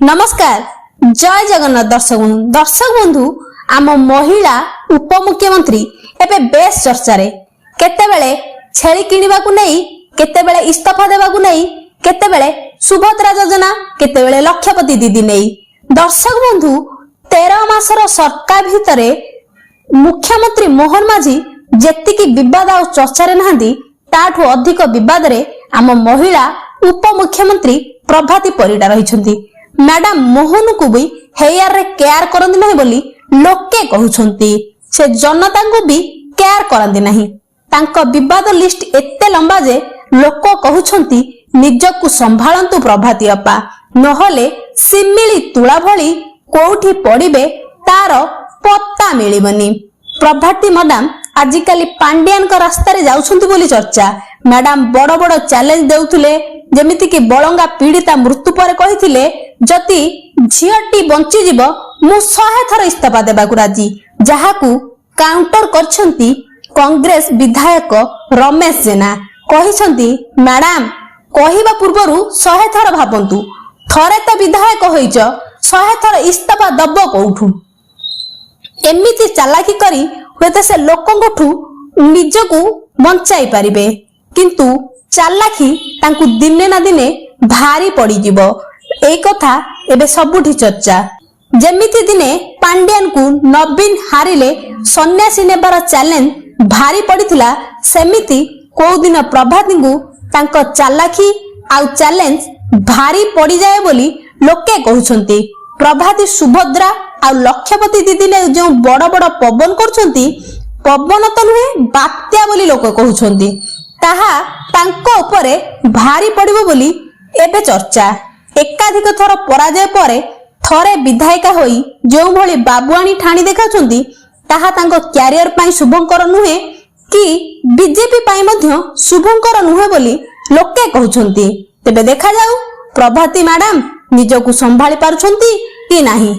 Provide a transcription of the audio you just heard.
नमस्कार जय जगन्नाथ दर्शक बंधु आम महिला उपमुख्यमंत्री एबे बेस चर्चा रे केतेबेले छेली किनिबा को नहीं केतेबेले इस्तीफा देबा को नहीं केतेबेले सुभद्रा योजना केतेबेले लक्षपति दीदी नहीं दर्शक बंधु 13 मासर सरकार भितरे मुख्यमंत्री मोहन माझी जेतिकी विवाद आ चर्चा रे नहांदी ताठू अधिक विवाद रे आम महिला उपमुख्यमंत्री प्रभाती परिडा रहिछंती। मैडम मोहन को भी हेयर रे केयर करंदी नहीं बोली लोके कहउछंती से जनता को भी केयर करंदी नहीं। तांको विवाद लिस्ट एते लंबा जे लोक कहउछंती निजकु संभाळंतु प्रभाती अपा नहले सिमिली तुळा भली कोठी पड़िबे तार पत्ता मिलिबनी। प्रभाती मैडम आजिकाली पांडियान का रास्ता रे जाउछंती बोली चर्चा। मैडम बड़ बड़ चैलेंज देउथुले जेमिति कि बळंगा पीड़िता मृत्यु पर कहिथिले जति झियटी बंची जीव मु 100 थर इस्तीफा देबाकु राजी जहाकू काउंटर करछंती कांग्रेस विधायक रमेश जेना कहिसंती मैडम कहिबा पूर्वरु 100 थर भाबंतु थरे त विधायक होइछ 100 थर इस्तीफा दब कोठू एमिति चालाकी करी होते से लोकंठू निजकू बंचाई पारिबे किंतु चालाकी तांकु दिने ना दिने भारी पड़ी जीवो ए कथा एबे सबुठी चर्चा। जेमिति दिने पांड्यान को नवीन हारिले सन्यासी नेबार चैलेंज भारी पड़िथिला सेमिति को दिन प्रभाती को तांको चालाकी आ चैलेंज भारी पड़ी जाए बोली लोके कहउछंती। प्रभाती सुभद्रा आ लक्षपति दीदी ने जो बड़ बड़ पवन करछंती पवन तो नुहे बात्या बोली लोक कहउछंती ताहा तांको उपरे भारी पड़िबो बोली एबे चर्चा। एकाधिक थर पराजय परे थरे विधायिका होई जो भली बाबुआणी ठाणी देखाउछंती ताहा तांको क्यारियर पाई शुभंकर नुहे कि बीजेपी पाई मध्य शुभंकर नुहे बोली लोके कहउछंती। तेबे देखा जाऊ प्रभाती मैडम निजकु संभाली पारुछंती कि नाही।